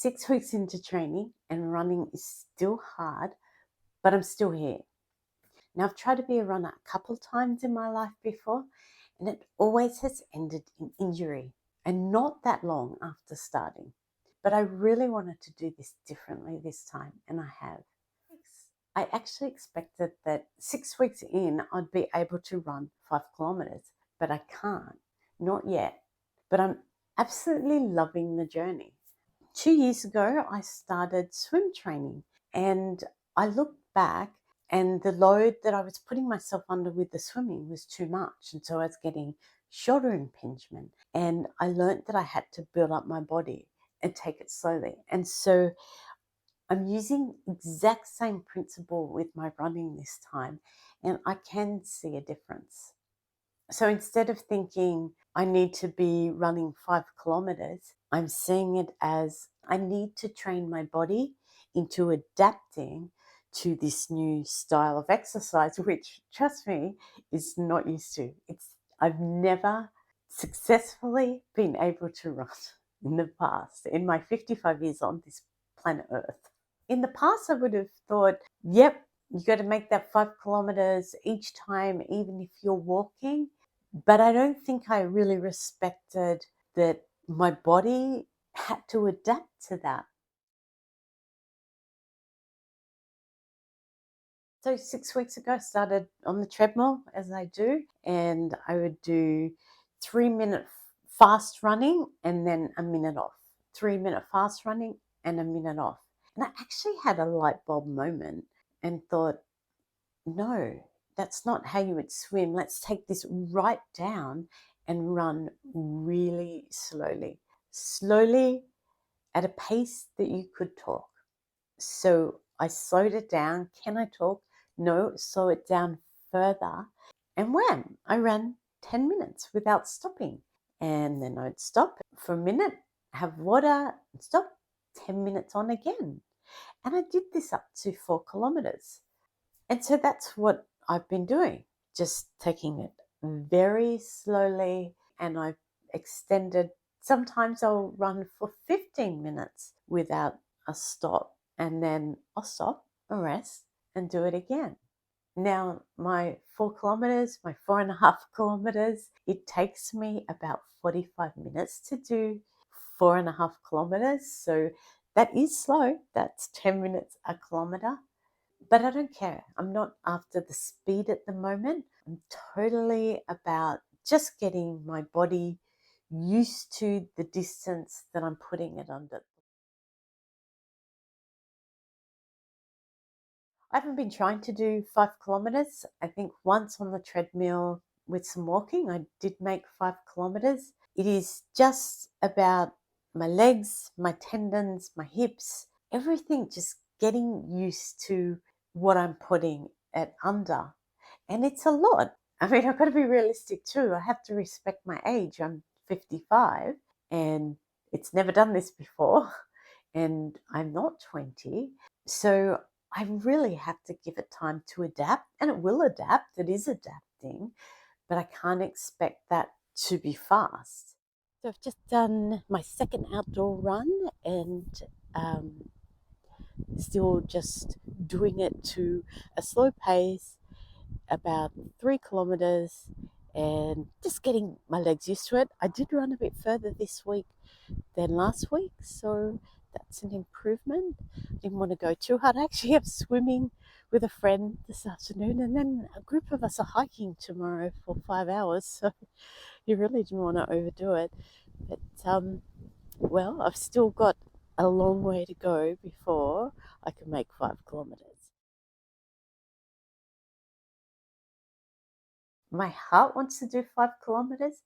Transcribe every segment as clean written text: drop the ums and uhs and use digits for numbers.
6 weeks into training and running is still hard, but I'm still here. Now, I've tried to be a runner a couple of times in my life before, and it always has ended in injury, and not that long after starting. But I really wanted to do this differently this time, and I have. I actually expected that 6 weeks in, I'd be able to run 5 kilometers, but I can't, not yet. But I'm absolutely loving the journey. 2 years ago, I started swim training, and I looked back, and the load that I was putting myself under with the swimming was too much. And so I was getting shoulder impingement, and I learned that I had to build up my body and take it slowly. And so I'm using exact same principle with my running this time, and I can see a difference. So instead of thinking I need to be running 5 kilometers, I'm seeing it as I need to train my body into adapting to this new style of exercise, which, trust me, is not used to. I've never successfully been able to run in the past, in my 55 years on this planet Earth. In the past, I would have thought, yep, you got to make that 5 kilometers each time, even if you're walking. But I don't think I really respected that my body had to adapt to that. So 6 weeks ago, I started on the treadmill as I do, and I would do 3 minute fast running and then a minute off. 3 minute fast running and a minute off. And I actually had a light bulb moment and thought, no, that's not how you would swim. Let's take this right down and run really slowly. Slowly at a pace that you could talk. So I slowed it down. Can I talk? No, slow it down further. And wham, I ran 10 minutes without stopping. And then I'd stop for a minute, have water, and stop, 10 minutes on again. And I did this up to 4 kilometers. And so that's what I've been doing, just taking it very slowly. And I've extended, sometimes I'll run for 15 minutes without a stop, and then I'll stop, a rest, and do it again. Now, my 4 kilometers, my 4.5 kilometers, it takes me about 45 minutes to do 4.5 kilometers. So that is slow. That's 10 minutes a kilometer. But I don't care. I'm not after the speed at the moment. I'm totally about just getting my body used to the distance that I'm putting it under. I haven't been trying to do 5 kilometers. I think once on the treadmill with some walking, I did make 5 kilometers. It is just about my legs, my tendons, my hips, everything just getting used to what I'm putting it under. And it's a lot. I mean, I've got to be realistic too. I have to respect my age. I'm 55 and it's never done this before. And I'm not 20. So I really have to give it time to adapt, and it will adapt. It is adapting, but I can't expect that to be fast. So I've just done my second outdoor run, and still just doing it to a slow pace, about 3 kilometers, and just getting my legs used to it. I did run a bit further this week than last week, so that's an improvement. Didn't want to go too hard. I actually have swimming with a friend this afternoon, and then a group of us are hiking tomorrow for 5 hours, so you really didn't want to overdo it. But well, I've still got a long way to go before I can make 5 kilometers. My heart wants to do 5 kilometers.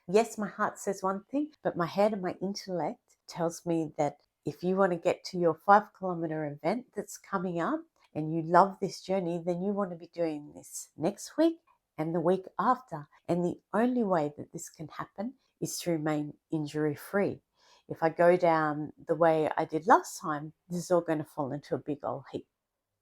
Yes, my heart says one thing, but my head and my intellect tells me that if you want to get to your 5 kilometer event that's coming up and you love this journey, then you want to be doing this next week and the week after. And the only way that this can happen is to remain injury free. If I go down the way I did last time, this is all going to fall into a big old heap.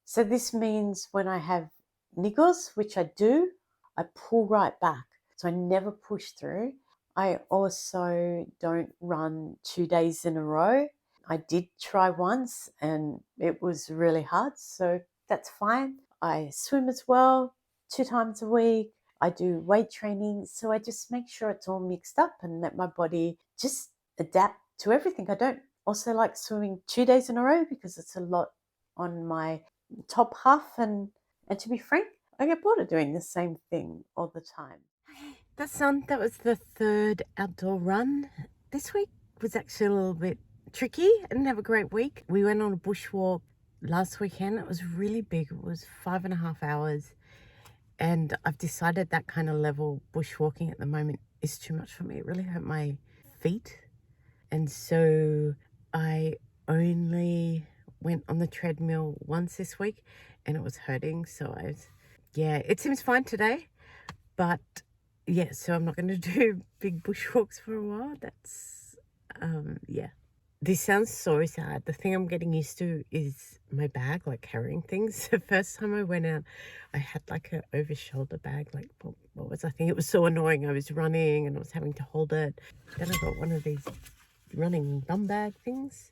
So this means when I have niggles, which I do, I pull right back. So I never push through. I also don't run 2 days in a row. I did try once and it was really hard, so that's fine. I swim as well 2 times a week. I do weight training, so I just make sure it's all mixed up and let my body just adapt to everything. I don't also like swimming 2 days in a row because it's a lot on my top half, and to be frank, I get bored of doing the same thing all the time. That was the third outdoor run. This week was actually a little bit tricky. I didn't have a great week. We went on a bushwalk last weekend. It was really big. It was 5.5 hours. And I've decided that kind of level bushwalking at the moment is too much for me. It really hurt my feet. And so I only went on the treadmill once this week and it was hurting. So it seems fine today. But yeah, so I'm not going to do big bushwalks for a while. That's, This sounds so sad. The thing I'm getting used to is my bag, like carrying things. The first time I went out, I had like an over shoulder bag. Like, what was I think? It was so annoying. I was running and I was having to hold it. Then I got one of these running bum bag things.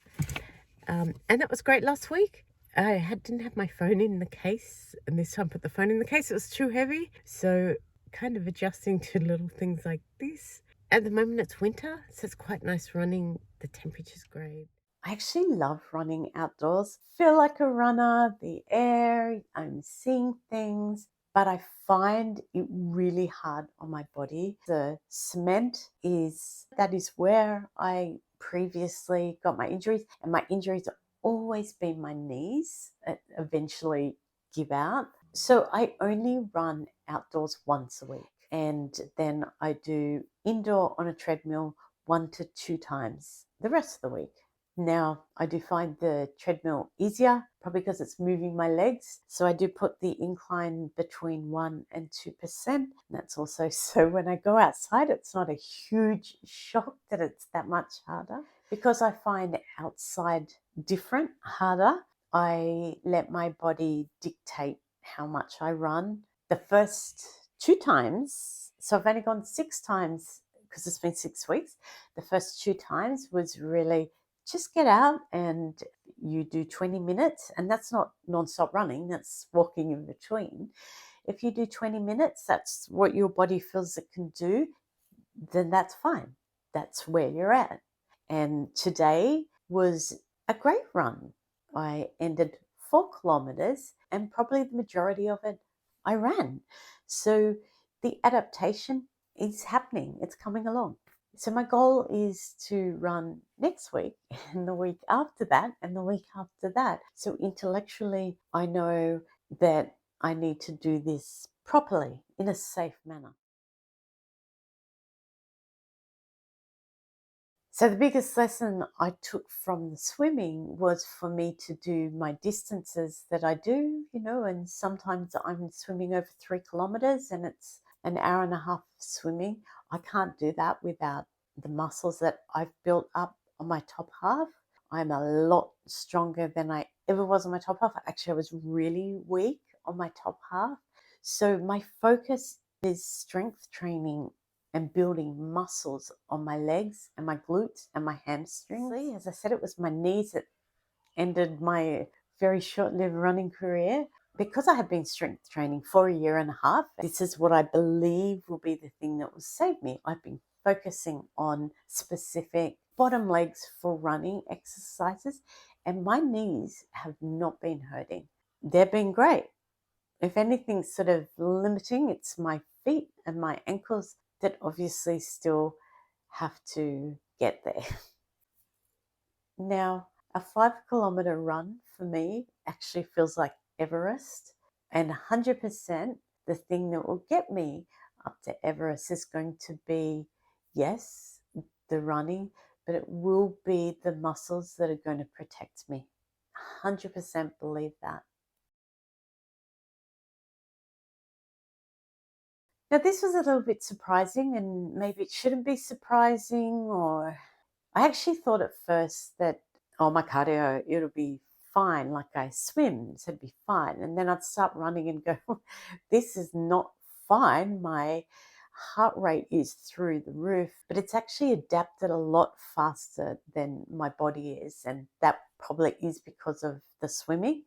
And that was great last week. Didn't have my phone in the case, and this time I put the phone in the case. It was too heavy. So kind of adjusting to little things like this. At the moment it's winter, so it's quite nice running. The temperature's great. I actually love running outdoors. Feel like a runner, the air, I'm seeing things, but I find it really hard on my body. The cement that is where I previously got my injuries, and my injuries have always been my knees that eventually give out. So I only run outdoors once a week, and then I do indoor on a treadmill 1 to 2 times the rest of the week. Now, I do find the treadmill easier, probably because it's moving my legs. So I do put the incline between 1 and 2%. And that's also so when I go outside, it's not a huge shock that it's that much harder. Because I find outside different, harder, I let my body dictate how much I run. The first 2 times, so I've only gone 6 times because it's been 6 weeks. The first 2 times was really just get out and you do 20 minutes, and that's not non-stop running, that's walking in between. If you do 20 minutes, that's what your body feels it can do, then that's fine. That's where you're at. And today was a great run. I ended 4 kilometers, and probably the majority of it I ran. So the adaptation is happening, it's coming along. So my goal is to run next week and the week after that and the week after that. So intellectually, I know that I need to do this properly in a safe manner. So the biggest lesson I took from the swimming was for me to do my distances that I do, and sometimes I'm swimming over 3 kilometers and it's an hour and a half swimming. I can't do that without the muscles that I've built up on my top half. I'm a lot stronger than I ever was on my top half. Actually, I was really weak on my top half. So my focus is strength training and building muscles on my legs and my glutes and my hamstrings. As I said, it was my knees that ended my very short-lived running career. Because I have been strength training for a year and a half, this is what I believe will be the thing that will save me. I've been focusing on specific bottom legs for running exercises, and my knees have not been hurting. They've been great. If anything's sort of limiting, it's my feet and my ankles that obviously still have to get there. Now, a 5 kilometer run for me actually feels like Everest, and 100% the thing that will get me up to Everest is going to be, yes, the running, but it will be the muscles that are going to protect me. 100% believe that. Now, this was a little bit surprising, and maybe it shouldn't be surprising, or I actually thought at first that, oh, my cardio, it'll be fine, like I swim, so it'd be fine. And then I'd start running and go, this is not fine. My heart rate is through the roof, but it's actually adapted a lot faster than my body is. And that probably is because of the swimming,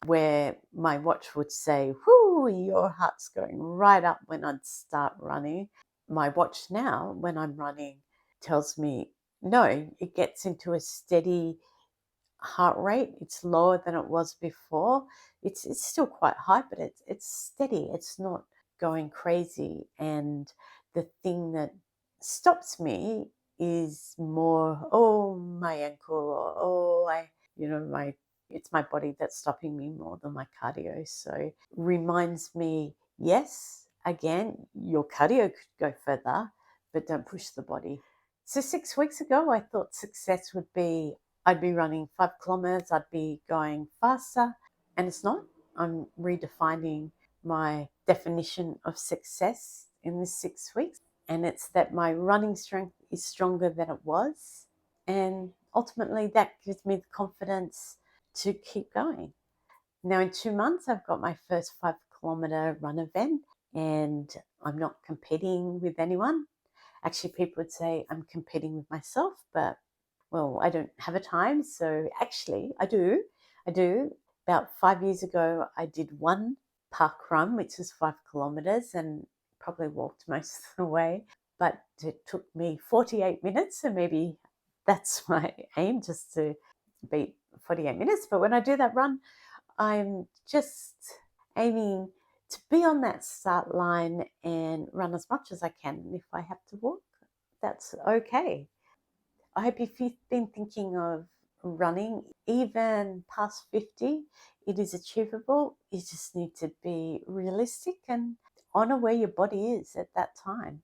where my watch would say, whoo, your heart's going right up when I'd start running. My watch now, when I'm running, tells me, no, it gets into a steady heart rate. It's lower than it was before. It's still quite high, but it's steady. It's not going crazy. And the thing that stops me is more, oh, my ankle, or oh, it's my body that's stopping me more than my cardio. So reminds me, yes, again, your cardio could go further, but don't push the body. So 6 weeks ago, I thought success would be I'd be running 5 kilometers, I'd be going faster, and it's not. I'm redefining my definition of success in this 6 weeks, and it's that my running strength is stronger than it was, and ultimately that gives me the confidence to keep going. Now, in 2 months, I've got my first 5 kilometer run event, and I'm not competing with anyone. Actually, people would say I'm competing with myself, but well, I don't have a time. So actually, I do. About 5 years ago, I did one park run, which is 5 kilometers, and probably walked most of the way. But it took me 48 minutes, so maybe that's my aim, just to beat 48 minutes. But when I do that run, I'm just aiming to be on that start line and run as much as I can. And if I have to walk, that's okay. I hope if you've been thinking of running, even past 50, it is achievable. You just need to be realistic and honor where your body is at that time.